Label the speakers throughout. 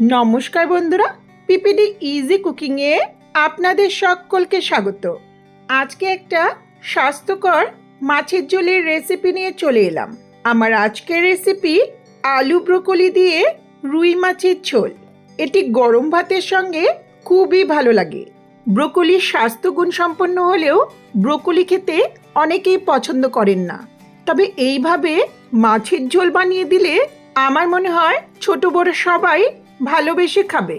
Speaker 1: নমস্কার বন্ধুরা, PPD easy কুকিংয়ে আপনাদের সকলকে স্বাগত। আজকে একটা স্বাস্থ্যকর মাছের ঝোলের রেসিপি নিয়ে চলে এলাম। আমার আজকের রেসিপি আলু ব্রোকলি দিয়ে রুই মাছের ঝোল। এটি গরম ভাতের সঙ্গে খুবই ভালো লাগে। ব্রোকলি স্বাস্থ্যগুণ সম্পন্ন হলেও ব্রোকলি খেতে অনেকেই পছন্দ করেন না, তবে এইভাবে মাছের ঝোল বানিয়ে দিলে আমার মনে হয় ছোট বড় সবাই ভালোবেসে খাবে।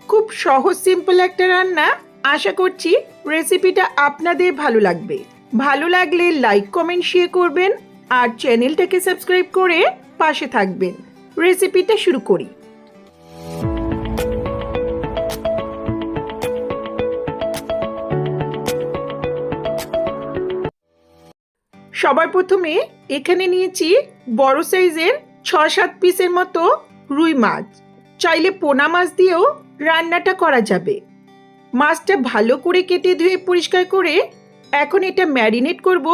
Speaker 1: খুব সহজ সিম্পল একটা রান্না। আশা করছি রেসিপিটা আপনাদের ভালো লাগবে। ভালো লাগলে লাইক কমেন্ট শেয়ার করবেন আর চ্যানেলটাকে সাবস্ক্রাইব করে পাশে থাকবেন। রেসিপিটা শুরু করি। সবার প্রথমে এখানে নিয়েছি বড় সাইজের 6-7 পিসের মতো রুই মাছ। চাইলে পোনা মাছ দিয়েও রান্নাটা করা যাবে। মাছটা ভালো করে কেটে ধুয়ে পরিষ্কার করে এখন এটা ম্যারিনেট করব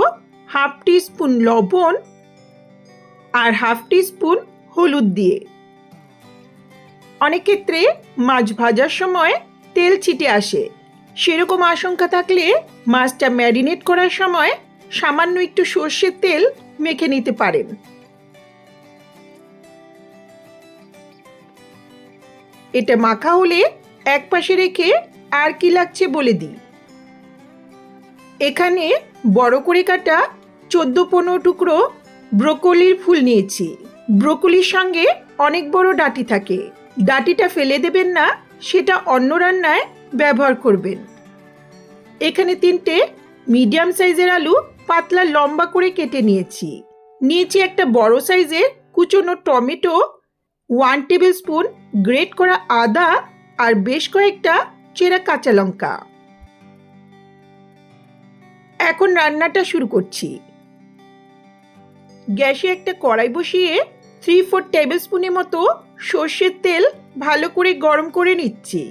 Speaker 1: হাফ টিস্পুন লবণ আর হাফ টিস্পুন হলুদ দিয়ে। অনেক ক্ষেত্রে মাছ ভাজার সময় তেল ছিটে আসে, সেরকম আশঙ্কা থাকলে মাছটা ম্যারিনেট করার সময় সামান্য একটু সর্ষের তেল মেখে নিতে পারেন। এটা মাখা হলে এক পাশে রেখে আর কি লাগছে বলে দিই। এখানে বড় করে কাটা 14-15 টুকরো ব্রোকলির ফুল নিয়েছি। ব্রোকলির সঙ্গে অনেক বড় ডাঁটি থাকে, ডাঁটিটা ফেলে দেবেন না, সেটা অন্য রান্নায় ব্যবহার করবেন। এখানে 3টে মিডিয়াম সাইজের আলু পাতলা লম্বা করে কেটে নিয়েছি। একটা বড় সাইজের কুচনো টমেটো, 1 টেবিল স্পুন গ্রেট করা আদা আর বেশ কয়েকটা চেরা কাঁচা লঙ্কা। এখন রান্নাটা শুরু করছি। গ্যাসে একটা কড়াই বসিয়ে 3-4 টেবিল স্পুনের মতো সর্ষের তেল ভালো করে গরম করে নিচ্ছি।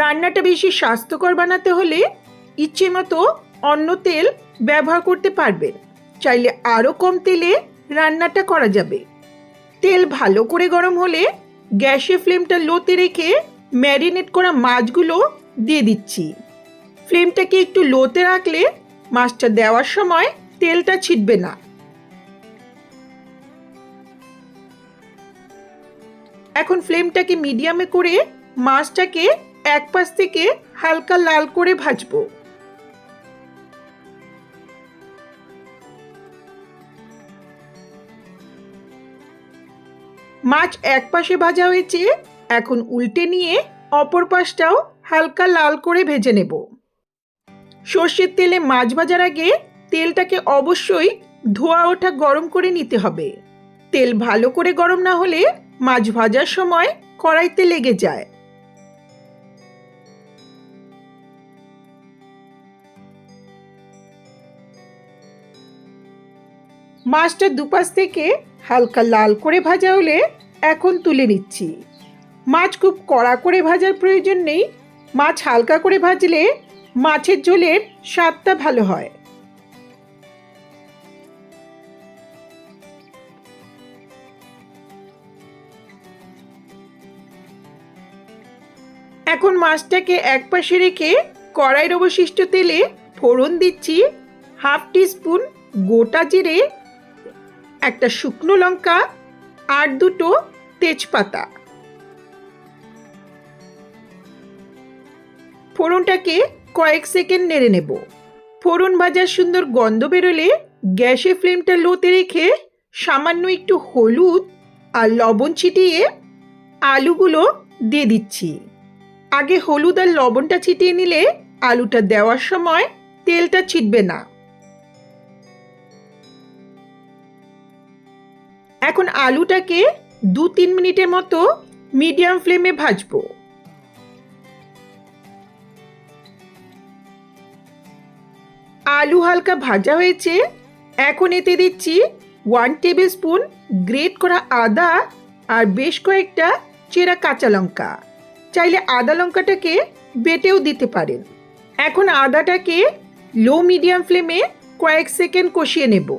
Speaker 1: রান্নাটা বেশি স্বাস্থ্যকর বানাতে হলে ইচ্ছে মতো অন্য তেল ব্যবহার করতে পারবেন, চাইলে আরও কম তেলে রান্নাটা করা যাবে। তেল ভালো করে গরম হলে গ্যাসের ফ্লেমটা লোতে রেখে ম্যারিনেট করা মাছগুলো দিয়ে দিচ্ছি। ফ্লেমটাকে একটু লোতে রাখলে মাছটা দেওয়ার সময় তেলটা ছিটবে না। এখন ফ্লেমটাকে মিডিয়ামে করে মাছটাকে এক পাশ থেকে হালকা লাল করে ভাজবো। মাছ এক পাশে ভাজা হয়েছে, এখন উল্টে নিয়ে অপর পাশটাও হালকা লাল করে ভেজে নেব। সর্ষের তেলে মাছ ভাজার আগে তেলটাকে অবশ্যই ধোয়া ওঠা গরম করে নিতে হবে। তেল ভালো করে গরম না হলে মাছ ভাজার সময় কড়াইতে লেগে যায়। মাছটা দুপাশ থেকে হালকা লাল করে ভাজা হলে এখন তুলে নিচ্ছি। মাছ খুব কড়া করে ভাজার প্রয়োজন নেই, মাছ হালকা করে ভাজলে মাছের ঝোলের স্বাদটা ভালো হয়। এখন মাছটাকে এক পাশে রেখে কড়াইয়ের অবশিষ্ট তেলে ফোড়ন দিচ্ছি হাফ টিস্পুন গোটা জিরে, একটা শুকনো লঙ্কা আর 2টো তেজপাতা। ফোড়নটাকে কয়েক সেকেন্ড নেড়ে নেব। ফোড়ন ভাজার সুন্দর গন্ধ বেরোলে গ্যাসের ফ্লেমটা লোতে রেখে সামান্য একটু হলুদ আর লবণ ছিটিয়ে আলুগুলো দিয়ে দিচ্ছি। আগে হলুদ আর লবণটা ছিটিয়ে নিলে আলুটা দেওয়ার সময় তেলটা ছিটবে না। এখন আলুটাকে 2-3 মিনিটের মতো মিডিয়াম ফ্লেমে ভাজবো। আলু হালকা ভাজা হয়েছে, এখন এতে দিচ্ছি 1 টেবিল স্পুন গ্রেট করা আদা আর বেশ কয়েকটা চেরা কাঁচা লঙ্কা। চাইলে আদা লঙ্কাটাকে বেটেও দিতে পারেন। এখন আদাটাকে লো মিডিয়াম ফ্লেমে কয়েক সেকেন্ড কষিয়ে নেব।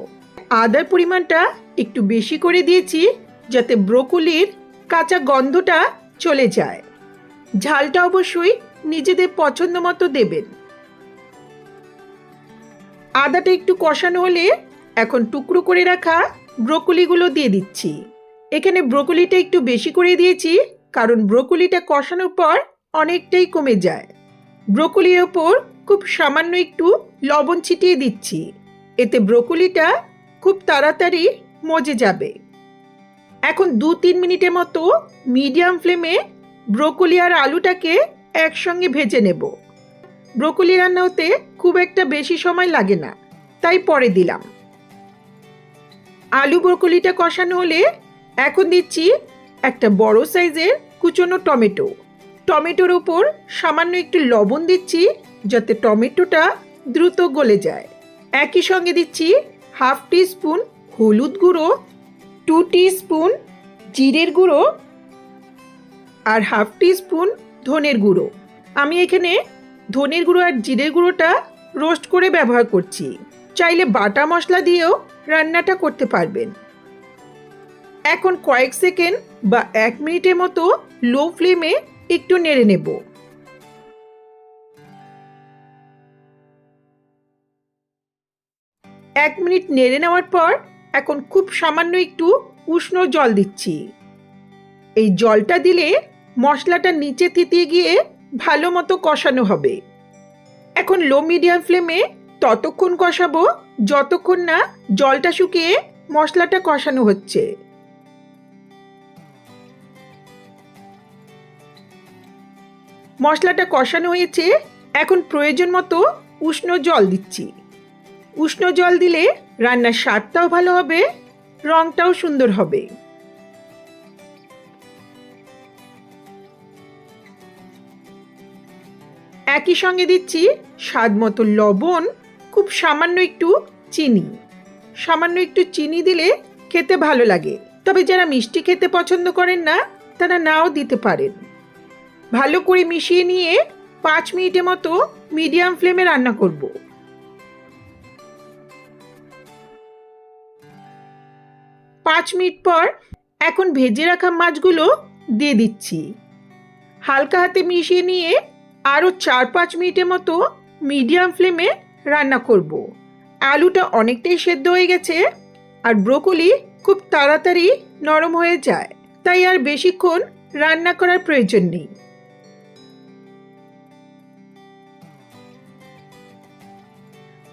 Speaker 1: আদার পরিমাণটা একটু বেশি করে দিয়েছি যাতে ব্রোকলির কাঁচা গন্ধটা চলে যায়। ঝালটা অবশ্যই নিজেদের পছন্দ মতো দেবেন। আদাটা একটু কষানো হলে এখন টুকরো করে রাখা ব্রোকলিগুলো দিয়ে দিচ্ছি। এখানে ব্রোকলিটা একটু বেশি করে দিয়েছি, কারণ ব্রোকলিটা কষানোর পর অনেকটাই কমে যায়। ব্রোকলির ওপর খুব সামান্য একটু লবণ ছিটিয়ে দিচ্ছি, এতে ব্রোকলিটা খুব তাড়াতাড়ি মজে যাবে। এখন 2-3 মিনিটের মতো মিডিয়াম ফ্লেমে ব্রোকলি আর আলুটাকে একসঙ্গে ভেজে নেব। ব্রোকলি রান্না হতে খুব একটা বেশি সময় লাগে না, তাই পরে দিলাম। আলু ব্রোকলিটা কষানো হলে এখন দিচ্ছি একটা বড় সাইজের কুচনো টমেটো। টমেটোর উপর সামান্য একটু লবণ দিচ্ছি, যাতে টমেটোটা দ্রুত গলে যায়। একই সঙ্গে দিচ্ছি 1/2 টিস্পুন হলুদ গুঁড়ো, 2 টিস্পুন জিরের গুঁড়ো আর 1/2 টিস্পুন ধনের গুঁড়ো। আমি এখানে ধনের গুঁড়ো আর জিরের গুঁড়োটা রোস্ট করে ব্যবহার করছি। চাইলে বাটা মশলা দিয়েও রান্নাটা করতে পারবেন। এখন কয়েক সেকেন্ড বা 1 মিনিটের মতো লো ফ্লেমে একটু নেড়ে নেব। এক মিনিট নেড়ে নেওয়ার পর এখন খুব সামান্য একটু উষ্ণ জল দিচ্ছি। এই জলটা দিলে মশলাটা নিচে থিতিয়ে গিয়ে ভালো মতো কষানো হবে। এখন লো মিডিয়াম ফ্লেমে ততক্ষণ কষাবো যতক্ষণ না জলটা শুকিয়ে মশলাটা কষানো হচ্ছে। মশলাটা কষানো হয়েছে, এখন প্রয়োজন মতো উষ্ণ জল দিচ্ছি। উষ্ণ জল দিলে রান্নার স্বাদটাও ভালো হবে, রংটাও সুন্দর হবে। একই সঙ্গে দিচ্ছি স্বাদ মতো লবণ, খুব সামান্য একটু চিনি। সামান্য একটু চিনি দিলে খেতে ভালো লাগে, তবে যারা মিষ্টি খেতে পছন্দ করেন না তারা নাও দিতে পারেন। ভালো করে মিশিয়ে নিয়ে 5 মিনিটের মতো মিডিয়াম ফ্লেমে রান্না করব। 5 মিনিট পর এখন ভেজে রাখা মাছগুলো দিয়ে দিচ্ছি। হালকা হাতে মিশিয়ে নিয়ে আরও 4-5 মিনিটের মতো মিডিয়াম ফ্লেমে রান্না করব। আলুটা অনেকটাই সেদ্ধ হয়ে গেছে আর ব্রোকলি খুব তাড়াতাড়ি নরম হয়ে যায়, তাই আর বেশিক্ষণ রান্না করার প্রয়োজন নেই।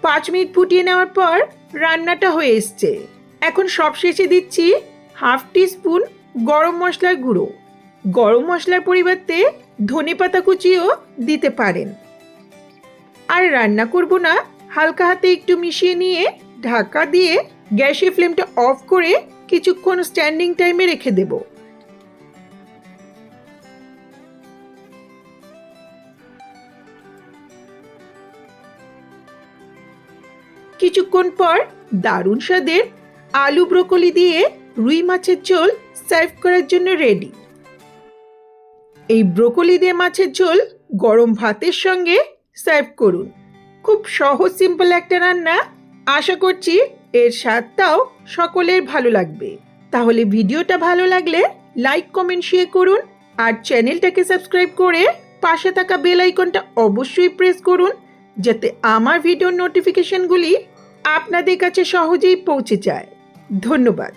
Speaker 1: 5 মিনিট ফুটিয়ে নেওয়ার পর রান্নাটা হয়ে এসছে। এখন সবশেষে দিচ্ছি 1/2 টিস্পুন গরম মশলার গুঁড়ো। গরম মশলার পরিবর্তে ধনেপাতা কুচিও দিতে পারেন। আর রান্না করব না, হালকা হাতে একটু মিশিয়ে নিয়ে ঢাকা দিয়ে গ্যাসের ফ্লেমটা অফ করে কিছুক্ষণ স্ট্যান্ডিং টাইমে রেখে দেব। কিছুক্ষণ পর দারুণ স্বাদের আলু ব্রোকলি দিয়ে রুই মাছের ঝোল সার্ভ করার জন্য রেডি। এই ব্রোকলি দিয়ে মাছের ঝোল গরম ভাতের সঙ্গে সার্ভ করুন। খুব সহজ সিম্পল একটা রান্না, আশা করছি এর স্বাদটাও সকলের ভালো লাগবে। তাহলে ভিডিওটা ভালো লাগলে লাইক কমেন্ট শেয়ার করুন আর চ্যানেলটাকে সাবস্ক্রাইব করে পাশে থাকা বেল আইকনটা অবশ্যই প্রেস করুন, যাতে আমার ভিডিওর নোটিফিকেশনগুলি আপনাদের কাছে সহজেই পৌঁছে যায়। ধন্যবাদ।